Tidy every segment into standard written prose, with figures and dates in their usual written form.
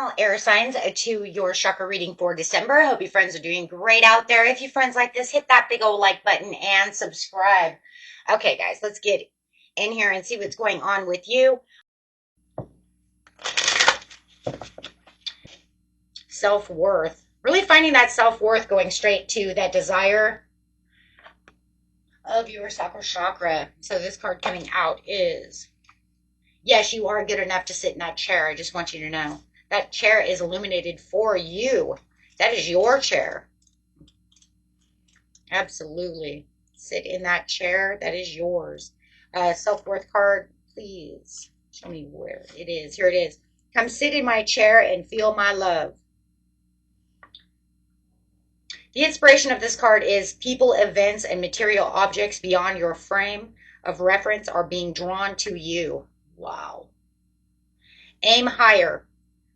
all air signs to your chakra reading for December. I hope you friends are doing great out there. If you friends like this, hit that big old like button and subscribe. Okay, guys, let's get in here and see what's going on with you. Self-worth. Really finding that self-worth, going straight to that desire of your sacral chakra. So this card coming out is, yes, you are good enough to sit in that chair. I just want you to know. That chair is illuminated for you. That is your chair. Absolutely. Sit in that chair. That is yours. Self-worth card, please. Show me where it is. Here it is. Come sit in my chair and feel my love. The inspiration of this card is people, events, and material objects beyond your frame of reference are being drawn to you. Wow. Aim higher,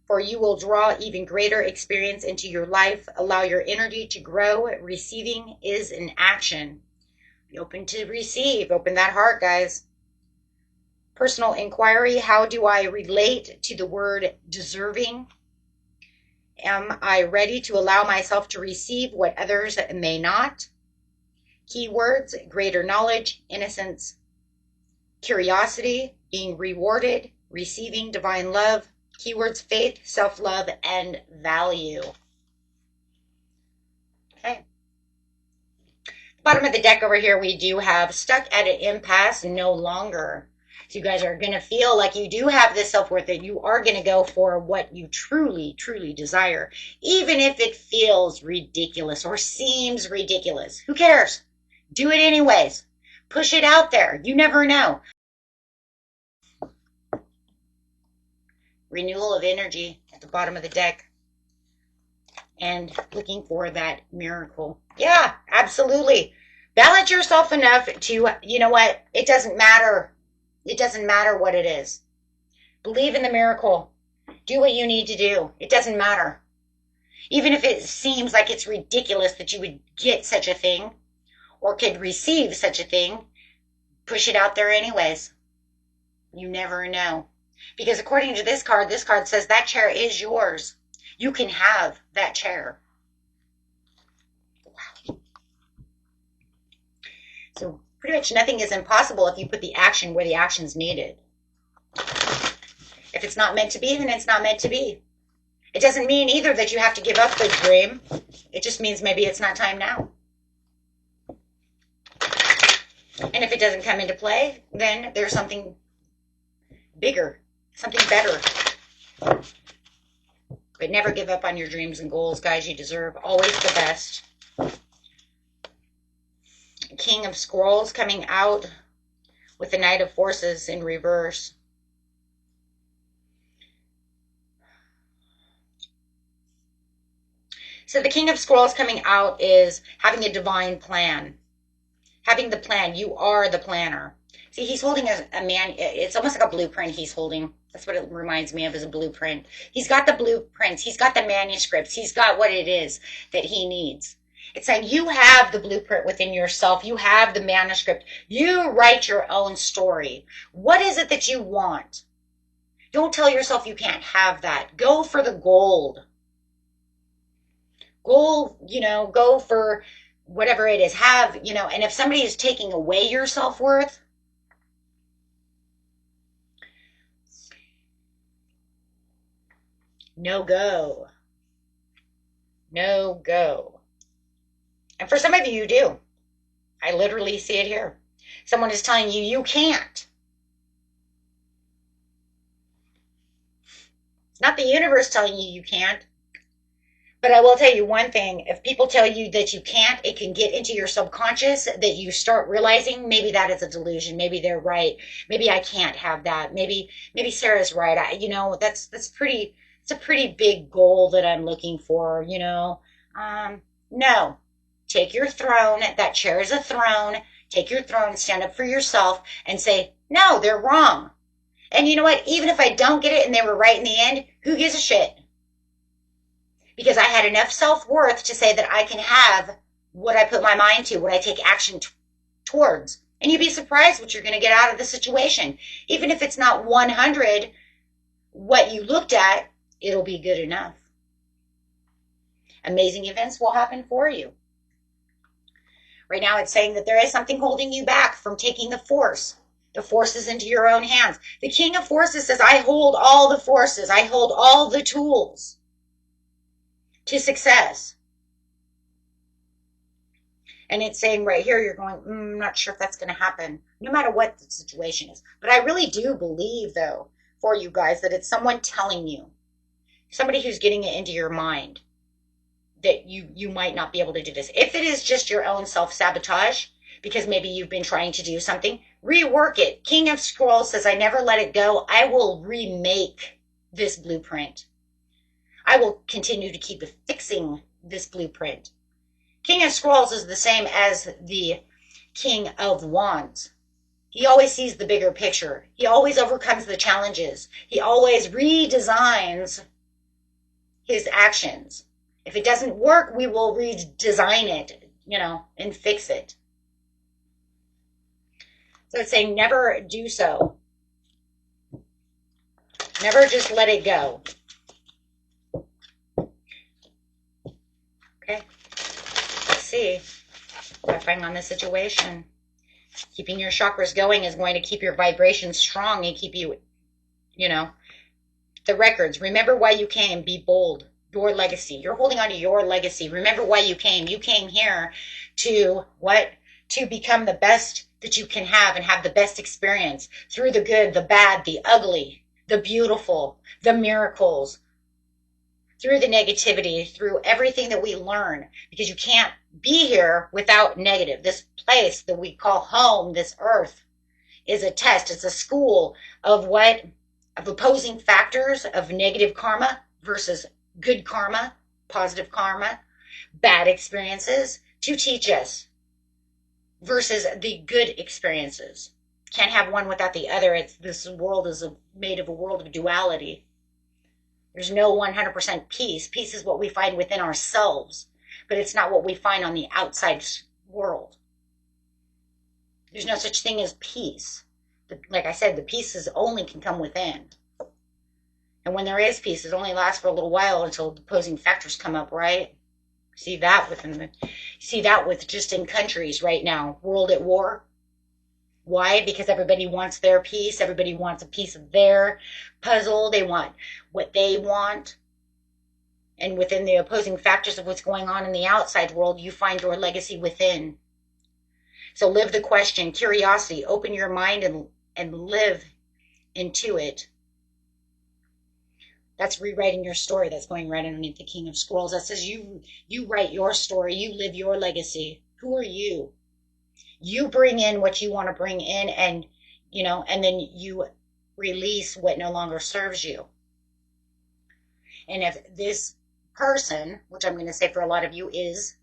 for you will draw even greater experience into your life. Allow your energy to grow. Receiving is an action. Be open to receive. Open that heart, guys. Personal inquiry. How do I relate to the word deserving? Am I ready to allow myself to receive what others may not? Keywords: greater knowledge, innocence, curiosity, being rewarded, receiving divine love. Keywords: faith, self-love, and value. Okay. Bottom of the deck over here, we do have stuck at an impasse, no longer. So you guys are going to feel like you do have this self-worth, that you are going to go for what you truly, truly desire. Even if it feels ridiculous or seems ridiculous. Who cares? Do it anyways. Push it out there. You never know. Renewal of energy at the bottom of the deck. And looking for that miracle. Yeah, absolutely. Balance yourself enough to, you know what? It doesn't matter. It doesn't matter what it is. Believe in the miracle. Do what you need to do. It doesn't matter. Even if it seems like it's ridiculous that you would get such a thing or could receive such a thing, push it out there anyways. You never know. Because according to this card says that chair is yours. You can have that chair. Wow. So pretty much nothing is impossible if you put the action where the action's needed. If it's not meant to be, then it's not meant to be. It doesn't mean either that you have to give up the dream. It just means maybe it's not time now. And if it doesn't come into play, then there's something bigger, something better. But never give up on your dreams and goals, guys. You deserve always the best. King of Scrolls coming out with the Knight of Forces in reverse. So the King of Scrolls coming out is having a divine plan. Having the plan. You are the planner. See, he's holding a man. It's almost like a blueprint he's holding. That's what it reminds me of, as a blueprint. He's got the blueprints. He's got the manuscripts. He's got what it is that he needs. It's like you have the blueprint within yourself. You have the manuscript. You write your own story. What is it that you want? Don't tell yourself you can't have that. Go for the gold. Go for whatever it is. And if somebody is taking away your self-worth, no go. No go. And for some of you, you do. I literally see it here. Someone is telling you you can't. It's not the universe telling you you can't. But I will tell you one thing. If people tell you that you can't, it can get into your subconscious that you start realizing maybe that is a delusion. Maybe they're right. Maybe I can't have that. Maybe Sarah's right. That's it's a pretty big goal that I'm looking for, No. Take your throne. That chair is a throne. Take your throne, stand up for yourself, and say, no, they're wrong. And you know what? Even if I don't get it and they were right in the end, who gives a shit? Because I had enough self-worth to say that I can have what I put my mind to, what I take action towards. And you'd be surprised what you're going to get out of the situation. Even if it's not 100 what you looked at, It'll be good enough. Amazing events will happen for you. Right now, it's saying that there is something holding you back from taking the forces into your own hands. The King of Forces says, I hold all the forces. I hold all the tools to success. And it's saying right here, you're going, I'm not sure if that's going to happen, no matter what the situation is. But I really do believe, though, for you guys, that it's someone telling you, somebody who's getting it into your mind, that you might not be able to do this. If it is just your own self-sabotage, because maybe you've been trying to do something, rework it. King of Scrolls says, I never let it go. I will remake this blueprint. I will continue to keep fixing this blueprint. King of Scrolls is the same as the King of Wands. He always sees the bigger picture. He always overcomes the challenges. He always redesigns his actions. If it doesn't work, we will redesign it, and fix it. So it's saying never do so. Never just let it go. Okay. Let's see what I find on this situation. Keeping your chakras going is going to keep your vibration strong and keep you, the records. Remember why you came. Be bold. Your legacy. You're holding on to your legacy. Remember why you came. You came here to what? To become the best that you can have and have the best experience through the good, the bad, the ugly, the beautiful, the miracles, through the negativity, through everything that we learn, because you can't be here without negative. This place that we call home, this earth, is a test. It's a school of what? Of opposing factors of negative karma versus good karma, positive karma, bad experiences to teach us versus the good experiences. Can't have one without the other. This world is made of a world of duality. There's no 100% peace. Peace is what we find within ourselves, but it's not what we find on the outside world. There's no such thing as peace. Like I said, the peace only can come within. And when there is peace, it only lasts for a little while until the opposing factors come up, right? See that with just in countries right now, world at war. Why? Because everybody wants their piece. Everybody wants a piece of their puzzle. They want what they want. And within the opposing factors of what's going on in the outside world, you find your legacy within. So live the question, curiosity, open your mind and live into it. That's rewriting your story. That's going right underneath the King of Scrolls. That says you write your story. You live your legacy. Who are you? You bring in what you want to bring in, and then you release what no longer serves you. And if this person, which I'm going to say for a lot of you is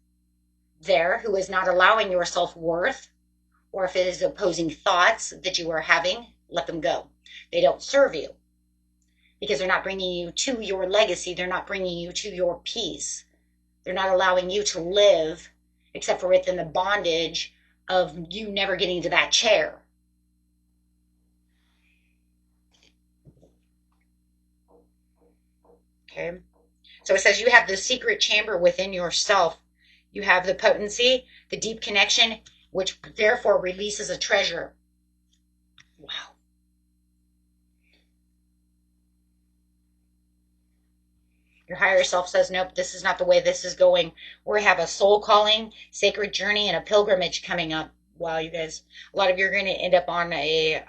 there, who is not allowing your self-worth, or if it is opposing thoughts that you are having, let them go. They don't serve you. Because they're not bringing you to your legacy. They're not bringing you to your peace. They're not allowing you to live, except for within the bondage of you never getting to that chair. Okay. So it says you have the secret chamber within yourself. You have the potency, the deep connection, which therefore releases a treasure. Wow. Your higher self says, nope, this is not the way this is going. We have a soul calling, sacred journey, and a pilgrimage coming up. Wow, you guys, a lot of you are going to end up on a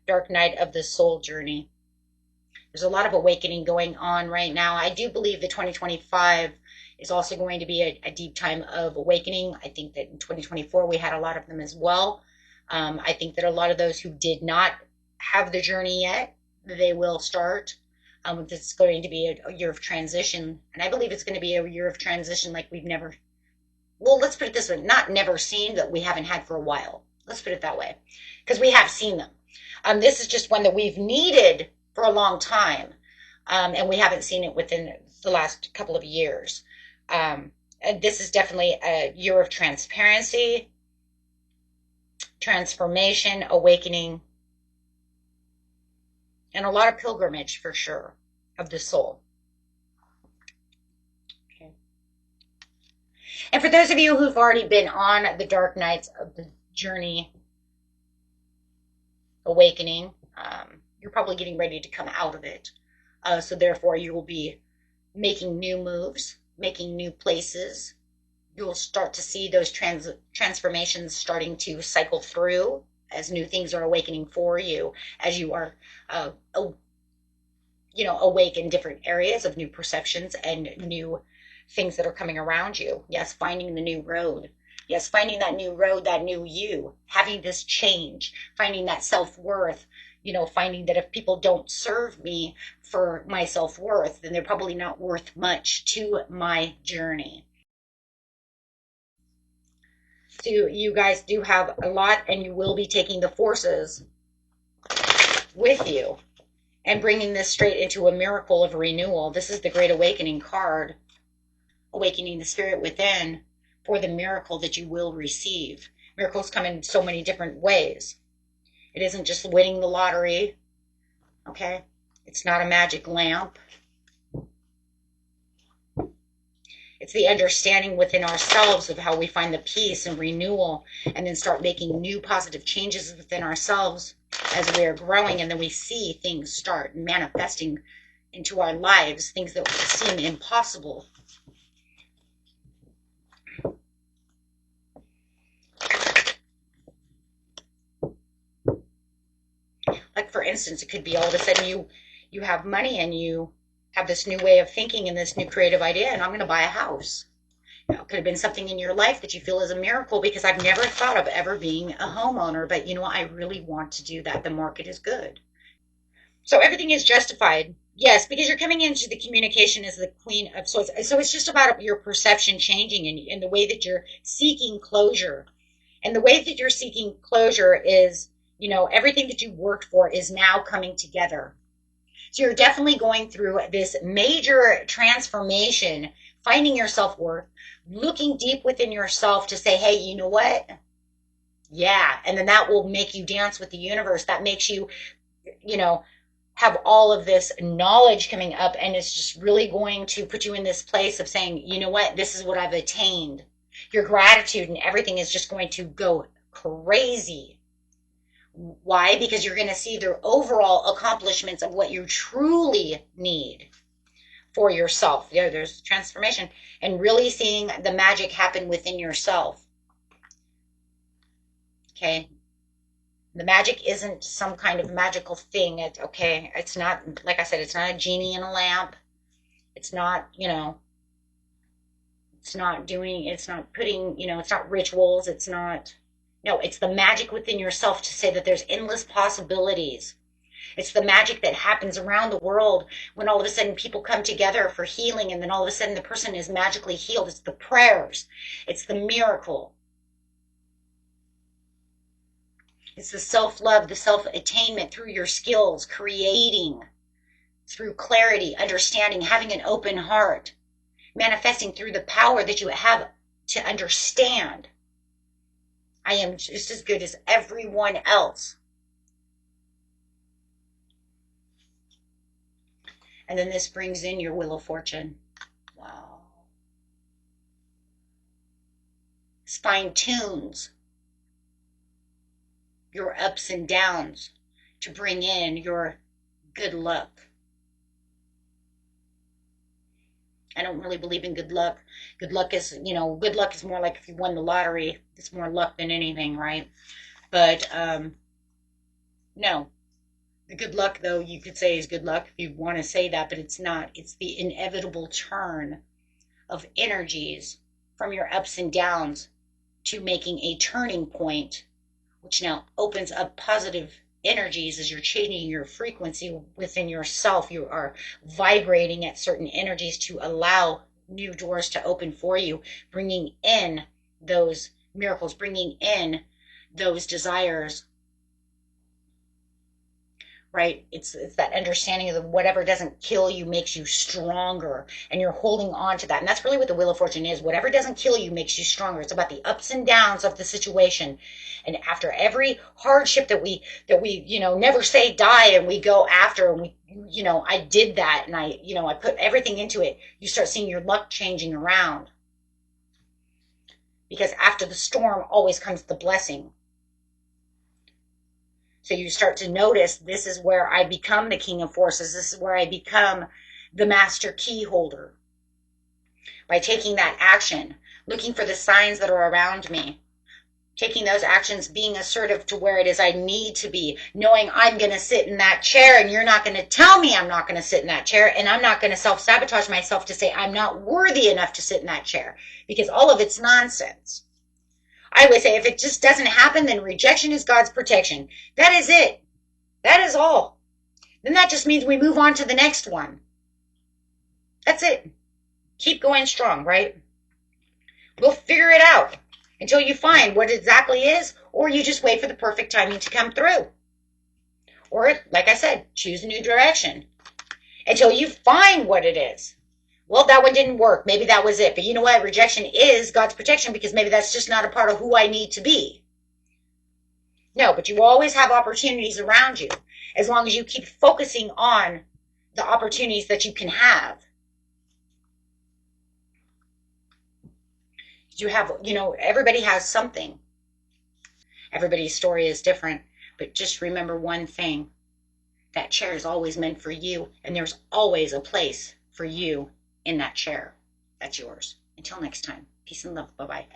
dark night of the soul journey. There's a lot of awakening going on right now. I do believe that 2025 is also going to be a deep time of awakening. I think that in 2024 we had a lot of them as well. I think that a lot of those who did not have the journey yet, they will start. It's going to be a year of transition. And I believe it's going to be a year of transition like we've never, well, let's put it this way, not never seen, but we haven't had for a while. Let's put it that way. Because we have seen them. This is just one that we've needed for a long time. And we haven't seen it within the last couple of years. And this is definitely a year of transparency, transformation, awakening, and a lot of pilgrimage for sure of the soul. Okay. And for those of you who've already been on the dark nights of the journey awakening, you're probably getting ready to come out of it. So therefore you will be making new moves, making new places. You'll start to see those transformations starting to cycle through as new things are awakening for you, as you are awake in different areas of new perceptions and new things that are coming around you. Yes, finding the new road. Yes, finding that new road, that new you, having this change, finding that self-worth, finding that if people don't serve me for my self-worth, then they're probably not worth much to my journey. So you guys do have a lot, and you will be taking the forces with you and bringing this straight into a miracle of renewal. This is the Great Awakening card, awakening the spirit within for the miracle that you will receive. Miracles come in so many different ways. It isn't just winning the lottery, okay? It's not a magic lamp. It's the understanding within ourselves of how we find the peace and renewal, and then start making new positive changes within ourselves as we are growing, and then we see things start manifesting into our lives, things that seem impossible. Like, for instance, it could be all of a sudden you have money and you have this new way of thinking and this new creative idea, and I'm going to buy a house. It could have been something in your life that you feel is a miracle, because I've never thought of ever being a homeowner, but I really want to do that. The market is good. So everything is justified. Yes, because you're coming into the communication as the Queen of Swords. So it's just about your perception changing, and the way that you're seeking closure. And the way that you're seeking closure is, everything that you worked for is now coming together. So you're definitely going through this major transformation, finding your self-worth, looking deep within yourself to say, hey, you know what? Yeah. And then that will make you dance with the universe. That makes you, have all of this knowledge coming up, and it's just really going to put you in this place of saying, you know what? This is what I've attained. Your gratitude and everything is just going to go crazy. Why? Because you're going to see their overall accomplishments of what you truly need for yourself. There's transformation, and really seeing the magic happen within yourself. Okay. The magic isn't some kind of magical thing. It's not, like I said, it's not a genie in a lamp. It's not, it's not putting, it's not rituals. No, it's the magic within yourself to say that there's endless possibilities. It's the magic that happens around the world when all of a sudden people come together for healing, and then all of a sudden the person is magically healed. It's the prayers. It's the miracle. It's the self-love, the self-attainment through your skills, creating, through clarity, understanding, having an open heart, manifesting through the power that you have to understand. I am just as good as everyone else. And then this brings in your Wheel of Fortune. Wow. This fine-tunes your ups and downs to bring in your good luck. I don't really believe in good luck. Good luck is more like if you won the lottery. It's more luck than anything, right? But no. The good luck, though, you could say is good luck if you want to say that, but it's not. It's the inevitable turn of energies from your ups and downs to making a turning point, which now opens up positive energies as you're changing your frequency within yourself. You are vibrating at certain energies to allow new doors to open for you, bringing in those miracles, bringing in those desires. right? It's that understanding of the whatever doesn't kill you makes you stronger, and you're holding on to that. And that's really what the Wheel of Fortune is. Whatever doesn't kill you makes you stronger. It's about the ups and downs of the situation. And after every hardship that we never say die, and we go after, and I did that, and I put everything into it, you start seeing your luck changing around. Because after the storm always comes the blessing. So you start to notice, this is where I become the King of Forces. This is where I become the master key holder. By taking that action, looking for the signs that are around me, taking those actions, being assertive to where it is I need to be, knowing I'm going to sit in that chair, and you're not going to tell me I'm not going to sit in that chair, and I'm not going to self-sabotage myself to say I'm not worthy enough to sit in that chair, because all of it's nonsense. I would say if it just doesn't happen, then rejection is God's protection. That is it. That is all. Then that just means we move on to the next one. That's it. Keep going strong, right? We'll figure it out until you find what it exactly is, or you just wait for the perfect timing to come through. Or, like I said, choose a new direction until you find what it is. Well, that one didn't work. Maybe that was it. But you know what? Rejection is God's protection, because maybe that's just not a part of who I need to be. No, but you always have opportunities around you, as long as you keep focusing on the opportunities that you can have. You have, everybody has something. Everybody's story is different. But just remember one thing. That chair is always meant for you, and there's always a place for you in that chair. That's yours. Until next time, peace and love. Bye-bye.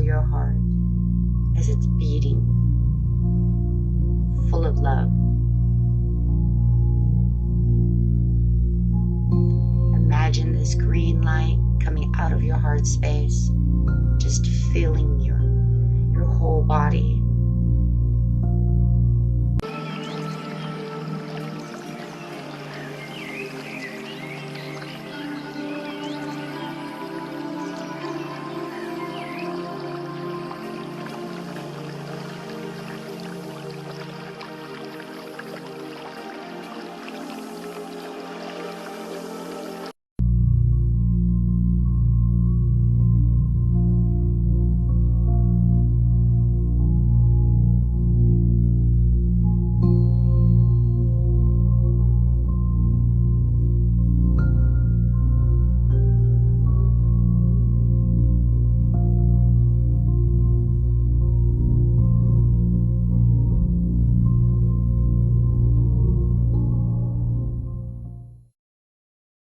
Your heart as it's beating, full of love. Imagine this green light coming out of your heart space, just filling your